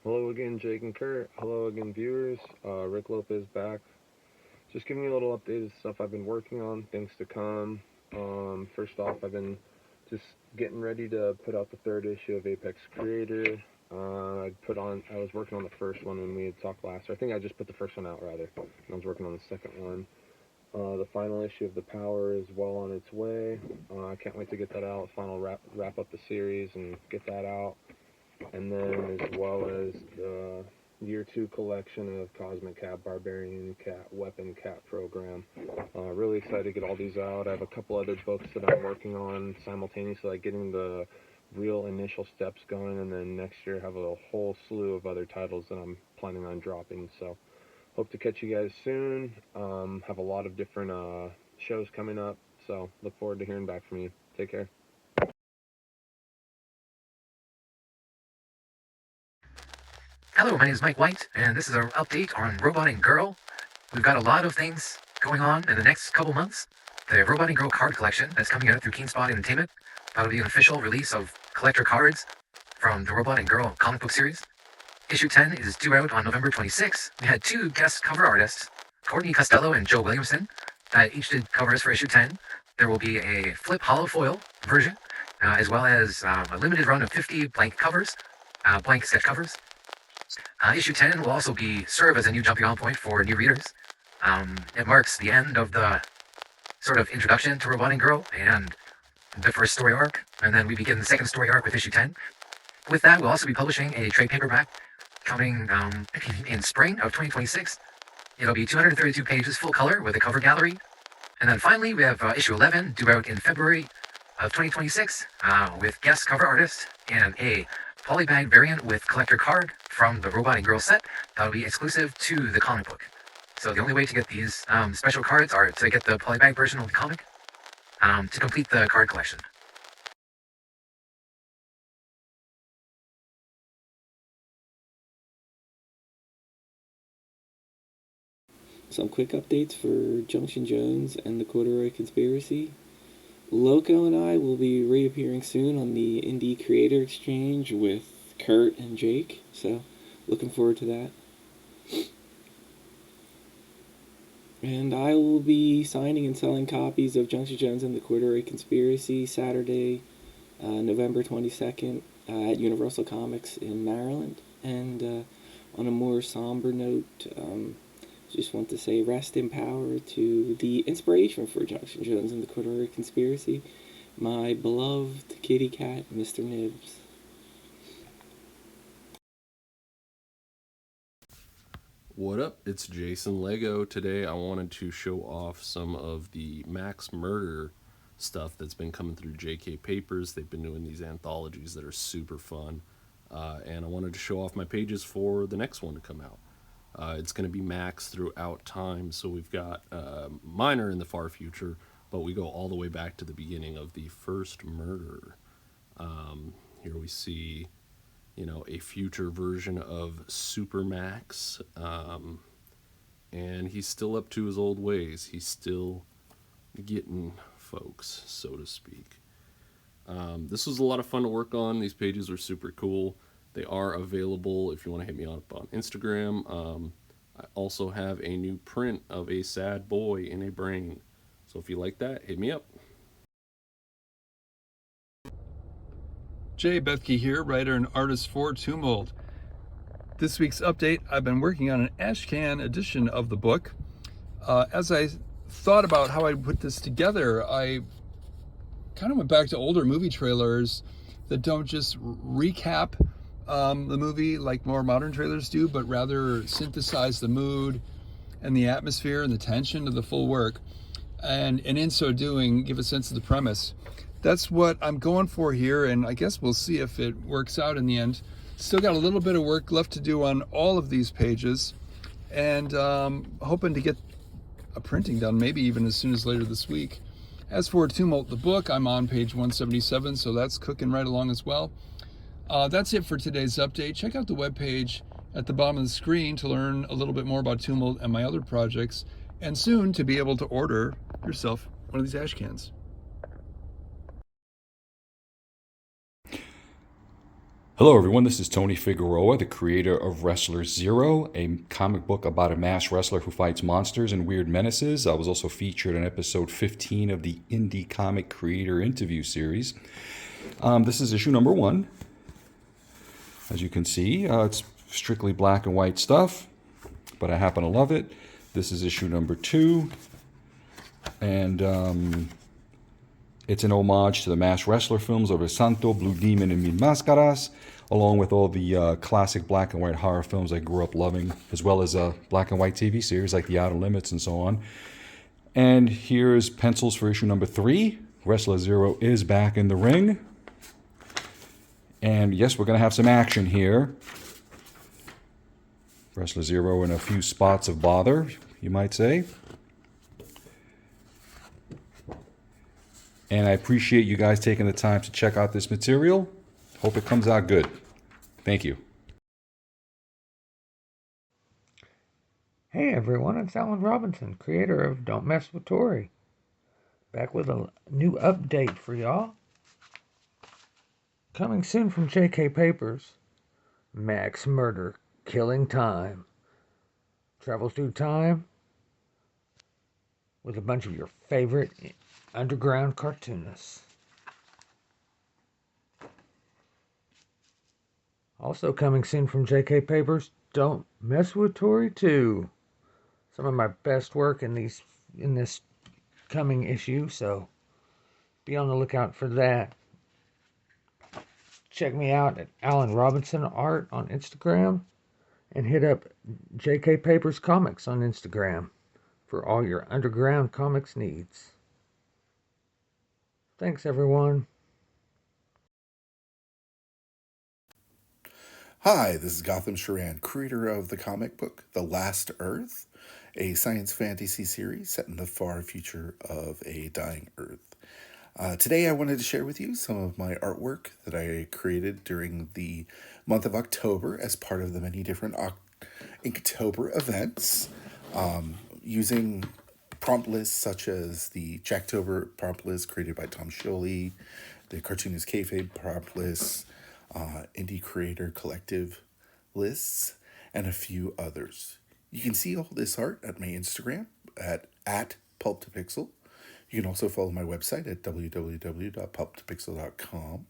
Hello again, Jake and Kurt. Hello again, viewers. Rick Lopez back. Just giving you a little update of stuff I've been working on, things to come. First off, I've been just getting ready to put out the third issue of Apex Creator. I was working on the first one when we had talked last. I think I just put the first one out rather. I was working on the second one. The final issue of The Power is well on its way. I can't wait to get that out. Final wrap up the series and get that out. And then as well as the Year 2 collection of Cosmic Cat, Barbarian Cat, Weapon Cat program. Really excited to get all these out. I have a couple other books that I'm working on simultaneously, like getting the real initial steps going, and then next year have a whole slew of other titles that I'm planning on dropping. So hope to catch you guys soon. Have a lot of different shows coming up, so look forward to hearing back from you. Take care. Hello, my name is Mike White, and this is our update on Robot and Girl. We've got a lot of things going on in the next couple months. The Robot and Girl card collection that's coming out through Keenspot Entertainment. That'll be an official release of collector cards from the Robot and Girl comic book series. Issue 10 is due out on November 26th. We had two guest cover artists, Courtney Costello and Joe Williamson, that each did covers for issue 10. There will be a flip hollow foil version, as well as a limited run of 50 blank covers, blank sketch covers. Issue 10 will also serve as a new jumping on point for new readers. It marks the end of the sort of introduction to Robot and Girl and the first story arc, and then we begin the second story arc with issue 10. With that, we'll also be publishing a trade paperback coming in spring of 2026. It'll be 232 pages full color with a cover gallery. And then finally, we have issue 11 due out in February of 2026 with guest cover artist and a polybag variant with collector card from the Robot and Girl set that'll be exclusive to the comic book. So the only way to get these special cards are to get the polybag version of the comic to complete the card collection. Some quick updates for Junction Jones and the Corduroy Conspiracy. Loco and I will be reappearing soon on the Indie Creator Exchange with Kurt and Jake, so looking forward to that. And I will be signing and selling copies of Junction Jones and the Corduroy Conspiracy Saturday, November 22nd at Universal Comics in Maryland. And on a more somber note, just want to say rest in power to the inspiration for Junction Jones and the Corduroy Conspiracy, my beloved kitty cat, Mr. Nibs. What up? It's Jason Lego. Today I wanted to show off some of the Max Murder stuff that's been coming through JK Papers. They've been doing these anthologies that are super fun. And I wanted to show off my pages for the next one to come out. It's going to be Max throughout time, so we've got Minor in the far future, but we go all the way back to the beginning of the first murder. Here we see, a future version of Super Max, and he's still up to his old ways. He's still getting folks, so to speak. This was a lot of fun to work on. These pages are super cool. They are available if you want to hit me up on Instagram. I also have a new print of a sad boy in a brain. So if you like that, hit me up. Bethke here, writer and artist for Tumult. This week's update, I've been working on an ashcan edition of the book. As I thought about how I'd put this together, I kind of went back to older movie trailers that don't just recap the movie like more modern trailers do, but rather synthesize the mood and the atmosphere and the tension of the full work, and in so doing give a sense of the premise. That's what I'm going for here, and I guess we'll see if it works out in the end. Still got a little bit of work left to do on all of these pages, and hoping to get a printing done maybe even as soon as later this week. As for Tumult the book, I'm on page 177, so that's cooking right along as well. That's it for today's update. Check out the webpage at the bottom of the screen to learn a little bit more about Tumult and my other projects, and soon to be able to order yourself one of these ash cans. Hello, everyone. This is Tony Figueroa, the creator of Wrestler Zero, a comic book about a masked wrestler who fights monsters and weird menaces. I was also featured in episode 15 of the Indie Comic Creator Interview Series. This is issue number 1. As you can see, it's strictly black and white stuff, but I happen to love it. This is issue number 2, and it's an homage to the masked wrestler films of El Santo, Blue Demon, and Mil Máscaras, along with all the classic black and white horror films I grew up loving, as well as black and white TV series like The Outer Limits and so on. And here's pencils for issue number 3. Wrestler Zero is back in the ring. And yes, we're going to have some action here. Wrestler Zero in a few spots of bother, you might say. And I appreciate you guys taking the time to check out this material. Hope it comes out good. Thank you. Hey everyone, it's Alan Robinson, creator of Don't Mess with Tori. Back with a new update for y'all. Coming soon from JK Papers, Max Murder, Killing Time. Travels through time with a bunch of your favorite underground cartoonists. Also coming soon from JK Papers, Don't Mess with Tori 2. Some of my best work in this coming issue, so be on the lookout for that. Check me out at Alan Robinson Art on Instagram, and hit up JK Papers Comics on Instagram for all your underground comics needs. Thanks, everyone. Hi, this is Gautam Sheoran, creator of the comic book The Last Earth, a science fantasy series set in the far future of a dying Earth. Today I wanted to share with you some of my artwork that I created during the month of October as part of the many different Inktober events, using prompt lists such as the Jacktober prompt list created by Tom Scioli, the Cartoonist Kayfabe prompt lists, Indie Creator Collective lists, and a few others. You can see all this art at my Instagram at pulp2pixel. You can also follow my website at www.pulp2pixel.com.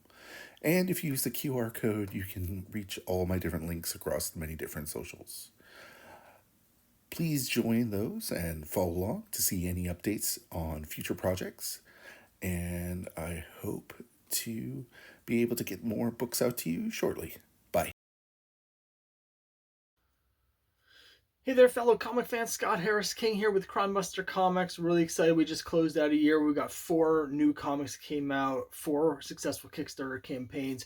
And if you use the QR code, you can reach all my different links across the many different socials. Please join those and follow along to see any updates on future projects. And I hope to be able to get more books out to you shortly. Bye. Hey there, fellow comic fans. Scott Harris King here with Crimebuster Comics. Really excited. We just closed out a year. We got 4 new comics that came out, 4 successful Kickstarter campaigns.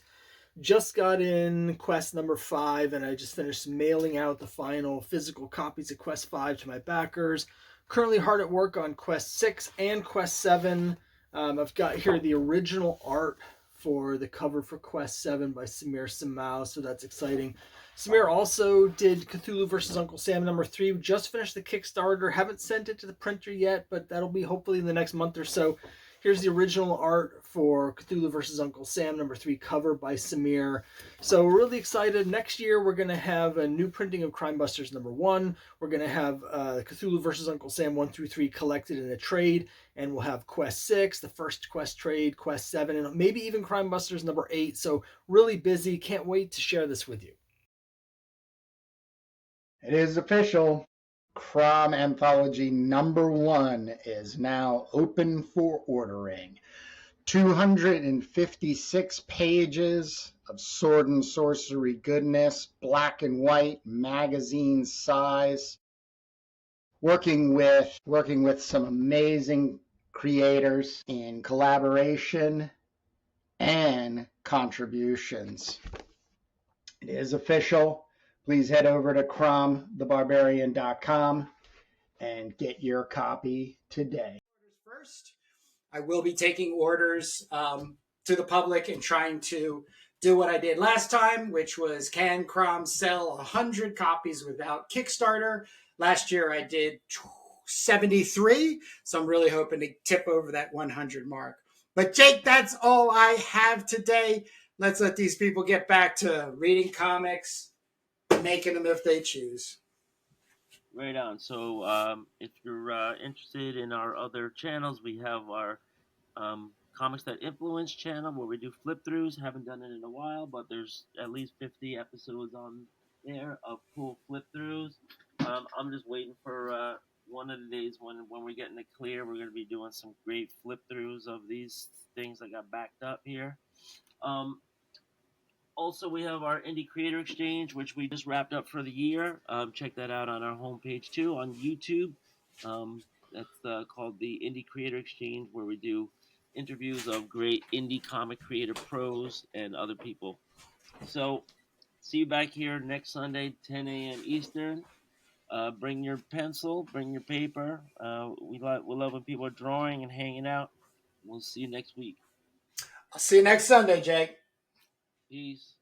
Just got in Quest number 5, and I just finished mailing out the final physical copies of Quest 5 to my backers. Currently hard at work on Quest 6 and Quest 7. I've got here the original art for the cover for Quest 7 by Samir Samau, so that's exciting. Samir also did Cthulhu vs. Uncle Sam number 3. Just finished the Kickstarter. Haven't sent it to the printer yet, but that'll be hopefully in the next month or so. Here's the original art for Cthulhu vs. Uncle Sam number 3 cover by Samir. So we're really excited. Next year we're going to have a new printing of Crimebusters number 1. We're going to have Cthulhu vs. Uncle Sam 1 through 3 collected in a trade. And we'll have Quest 6, the first Quest trade, Quest 7, and maybe even Crimebusters number 8. So really busy. Can't wait to share this with you. It is official. Crom Anthology number 1 is now open for ordering. 256 pages of sword and sorcery goodness, black and white, magazine size. Working with some amazing creators in collaboration and contributions. It is official. Please head over to cromthebarbarian.com and get your copy today. First, I will be taking orders to the public and trying to do what I did last time, which was can Crom sell 100 copies without Kickstarter? Last year I did 73, so I'm really hoping to tip over that 100 mark. But Jake, that's all I have today. let's let these people get back to reading comics, making them if they choose. Right on. So if you're interested in our other channels, we have our Comics That Influence channel where we do flip throughs. Haven't done it in a while, but there's at least 50 episodes on there of cool flip throughs. I'm just waiting for one of the days when we're getting it clear. We're going to be doing some great flip throughs of these things that got backed up here. Also, we have our Indie Creator Exchange, which we just wrapped up for the year. Check that out on our homepage too on YouTube. That's called the Indie Creator Exchange, where we do interviews of great indie comic creator pros and other people. So, see you back here next Sunday, 10 a.m. Eastern. Bring your pencil, bring your paper. We love when people are drawing and hanging out. We'll see you next week. I'll see you next Sunday, Jake. Peace.